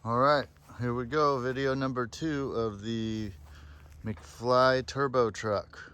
All right, here we go. Video number 2 of the McFly turbo truck.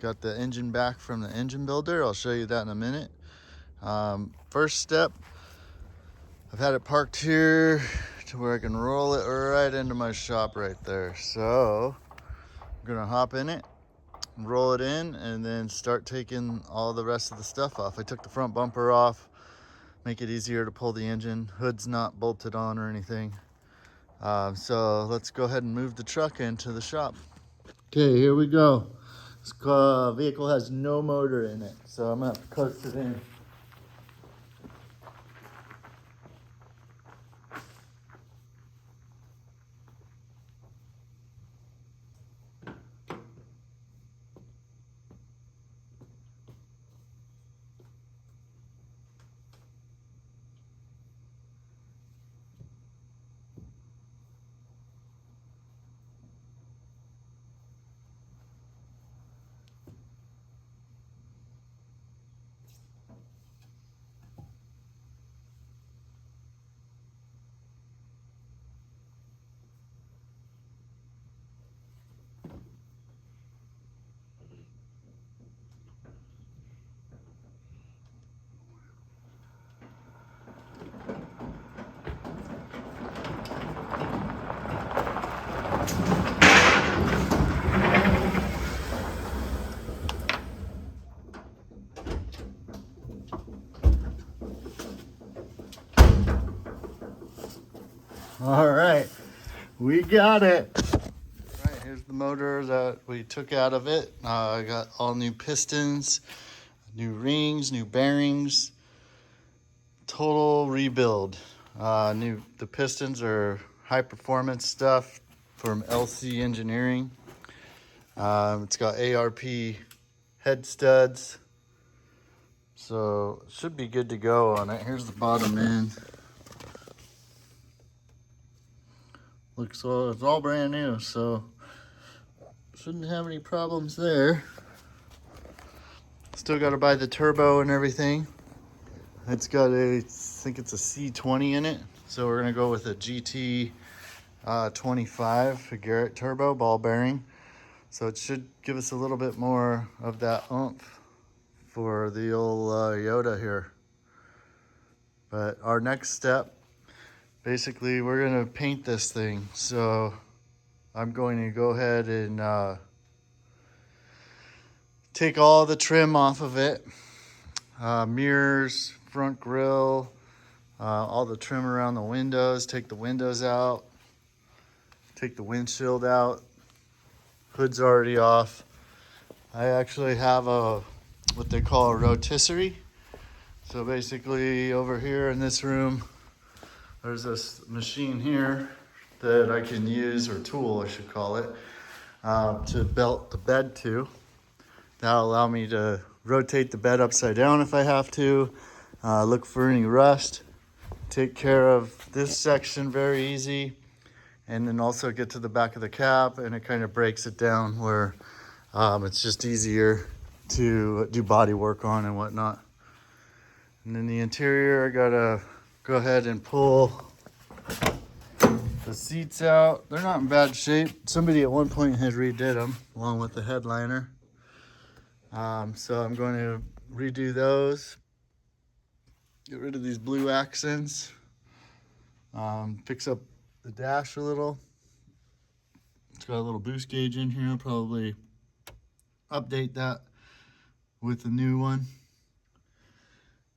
Got the engine back from the engine builder. I'll show you that in a minute. First step, I've had it parked here to where I can roll it right into my shop right there. So I'm gonna hop in it, roll it in, and then start taking all the rest of the stuff off. I took the front bumper off, make it easier to pull the engine. Hood's not bolted on or anything. So let's go ahead and move the truck into the shop. Okay, here we go. This vehicle has no motor in it, so I'm gonna have to coast it in. All right, we got it. All right, here's the motor that we took out of it. I got all new pistons, new rings, new bearings, total rebuild. The pistons are high performance stuff from LC Engineering. It's got ARP head studs, so it should be good to go on it. Here's the bottom end. Looks all, it's all brand new, so shouldn't have any problems there. Still got to buy the turbo and everything. It's got I think it's a C20 in it, so we're gonna go with a GT 25, a Garrett turbo ball bearing. So it should give us a little bit more of that oomph for the old Yoda here. But our next step, basically, we're gonna paint this thing. So I'm going to go ahead and take all the trim off of it. Mirrors, front grille, all the trim around the windows, take the windows out, take the windshield out. Hood's already off. I actually have what they call a rotisserie. So basically over here in this room, there's this machine here that I can use, or tool I should call it, to belt the bed to. That'll allow me to rotate the bed upside down if I have to, look for any rust, take care of this section very easy, and then also get to the back of the cab, and it kind of breaks it down where it's just easier to do body work on and whatnot. And then the interior, I gotta go ahead and pull the seats out. They're not in bad shape. Somebody at one point had redid them along with the headliner. So I'm going to redo those. Get rid of these blue accents. Fix up the dash a little. It's got a little boost gauge in here. I'll probably update that with a new one.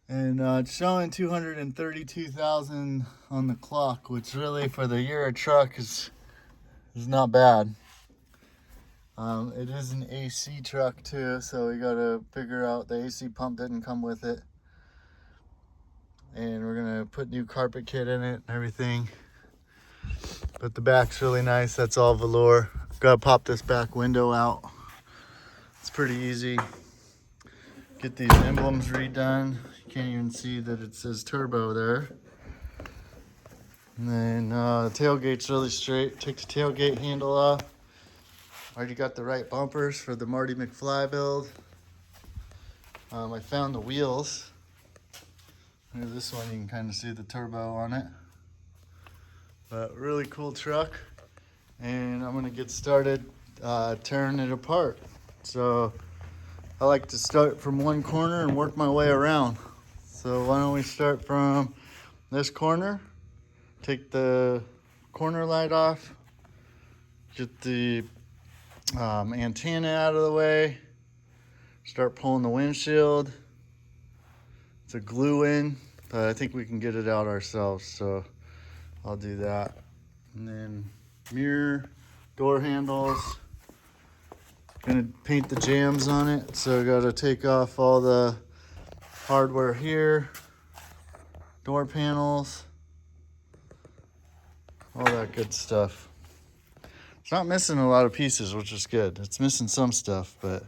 And it's showing 232,000 on the clock, which really for the year of truck is not bad. It is an AC truck too, so we gotta figure out the AC pump didn't come with it. And we're gonna put new carpet kit in it and everything. But the back's really nice, that's all velour. Gotta pop this back window out. It's pretty easy. Get these emblems redone. You can't even see that it says turbo there. And then the tailgate's really straight. Take the tailgate handle off. Already got the right bumpers for the Marty McFly build. I found the wheels. Here's this one, you can kind of see the turbo on it. But really cool truck, and I'm gonna get started tearing it apart. So I like to start from one corner and work my way around. So why don't we start from this corner, take the corner light off, get the antenna out of the way, start pulling the windshield. It's a glue in, but I think we can get it out ourselves, so I'll do that. And then mirror, door handles, gonna paint the jambs on it, so I gotta take off all the hardware here, door panels, all that good stuff. It's not missing a lot of pieces, which is good. It's missing some stuff, but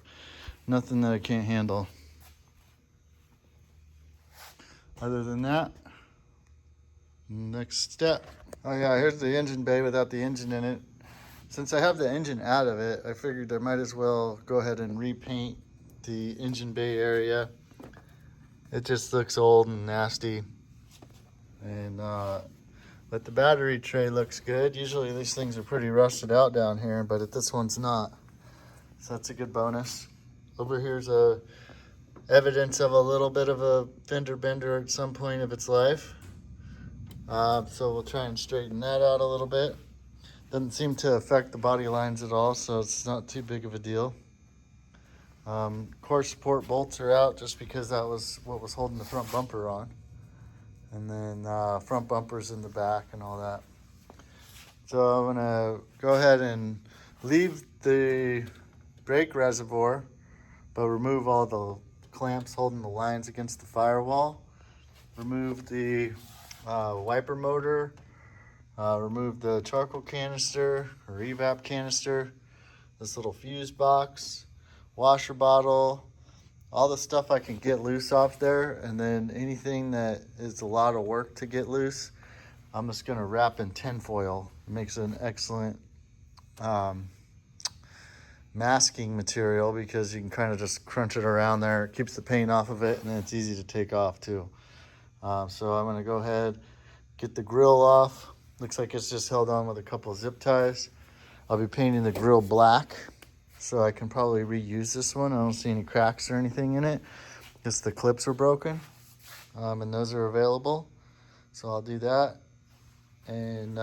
nothing that I can't handle. Other than that, next step. Oh yeah, here's the engine bay without the engine in it. Since I have the engine out of it, I figured I might as well go ahead and repaint the engine bay area. It just looks old and nasty. And but the battery tray looks good. Usually these things are pretty rusted out down here, but this one's not. So that's a good bonus. Over here's evidence of a little bit of a fender bender at some point of its life. So we'll try and straighten that out a little bit. Doesn't seem to affect the body lines at all, so it's not too big of a deal. Core support bolts are out just because that was what was holding the front bumper on. And then front bumpers in the back and all that. So I'm gonna go ahead and leave the brake reservoir, but remove all the clamps holding the lines against the firewall. Remove the wiper motor. Remove the charcoal canister or evap canister. This little fuse box, washer bottle, all the stuff I can get loose off there, and then anything that is a lot of work to get loose, I'm just gonna wrap in tinfoil. It makes an excellent masking material because you can kind of just crunch it around there. It keeps the paint off of it, and then it's easy to take off too. So I'm gonna go ahead, get the grill off. Looks like it's just held on with a couple of zip ties. I'll be painting the grill black, so I can probably reuse this one. I don't see any cracks or anything in it. Just the clips are broken, and those are available. So I'll do that. And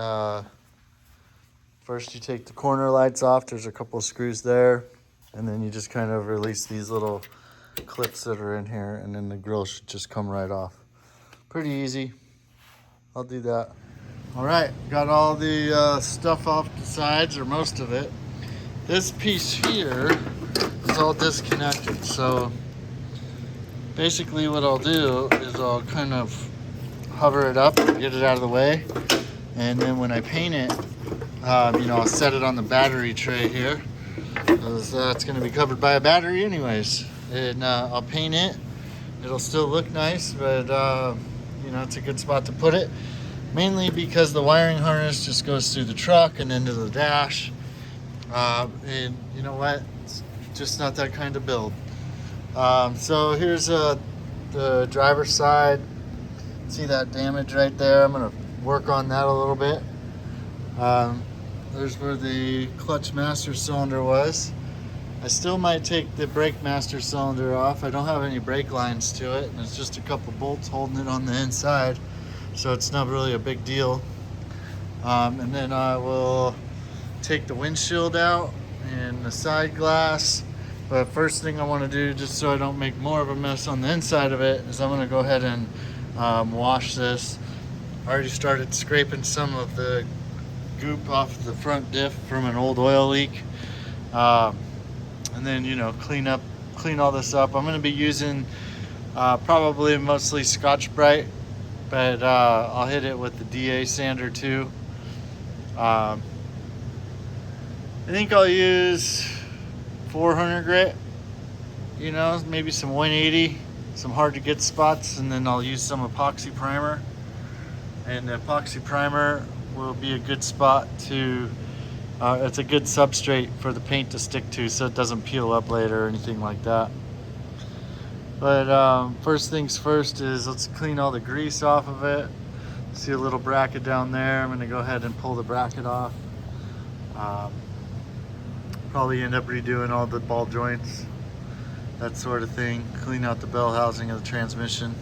first you take the corner lights off. There's a couple of screws there. And then you just kind of release these little clips that are in here, and then the grill should just come right off. Pretty easy. I'll do that. All right, got all the stuff off the sides, or most of it. This piece here is all disconnected, so basically what I'll do is I'll kind of hover it up, get it out of the way, and then when I paint it, I'll set it on the battery tray here, because it's going to be covered by a battery anyways, and I'll paint it. It'll still look nice, but it's a good spot to put it, mainly because the wiring harness just goes through the truck and into the dash. And you know what? It's just not that kind of build. So here's the driver's side. See that damage right there? I'm gonna work on that a little bit. There's where the clutch master cylinder was. I still might take the brake master cylinder off. I don't have any brake lines to it, and it's just a couple bolts holding it on the inside, so it's not really a big deal. And then I will take the windshield out and the side glass. But first thing I want to do, just so I don't make more of a mess on the inside of it, is I'm going to go ahead and wash this. I already started scraping some of the goop off the front diff from an old oil leak. And then, clean all this up. I'm going to be using probably mostly Scotch-Brite, but I'll hit it with the DA sander too. I think I'll use 400 grit, maybe some 180, some hard to get spots, and then I'll use some epoxy primer. And the epoxy primer will be a good spot to, it's a good substrate for the paint to stick to so it doesn't peel up later or anything like that. But first things first is let's clean all the grease off of it. See a little bracket down there. I'm gonna go ahead and pull the bracket off. Probably end up redoing all the ball joints, that sort of thing. Clean out the bell housing of the transmission.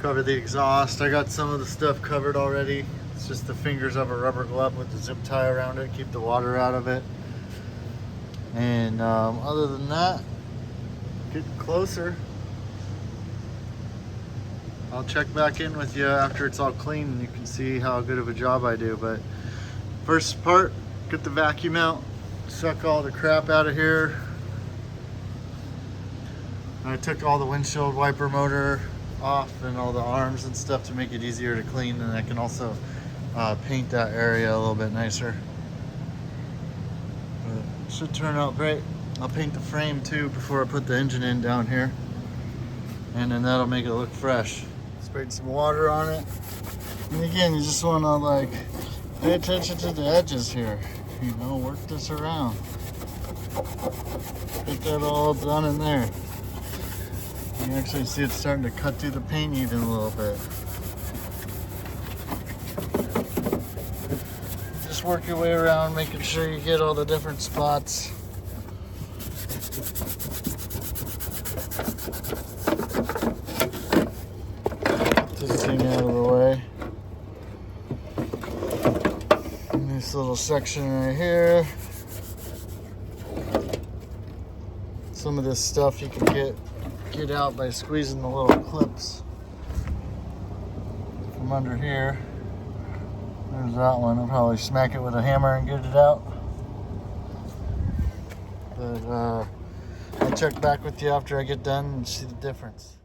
Cover the exhaust. I got some of the stuff covered already. It's just the fingers of a rubber glove with the zip tie around it, keep the water out of it. And other than that, getting closer. I'll check back in with you after it's all clean and you can see how good of a job I do. But first part, get the vacuum out, suck all the crap out of here. I took all the windshield wiper motor off and all the arms and stuff to make it easier to clean, and I can also paint that area a little bit nicer. But it should turn out great. I'll paint the frame too before I put the engine in down here, and then that'll make it look fresh. Sprayed some water on it, and again, you just want to like pay attention to the edges here, you know, work this around, get that all done in there. You can actually see it's starting to cut through the paint even a little bit. Just work your way around, making sure you get all the different spots. Get this thing out of the way. And this little section right here. Some of this stuff you can get out by squeezing the little clips from under here. There's that one. I'll probably smack it with a hammer and get it out. But I'll check back with you after I get done and see the difference.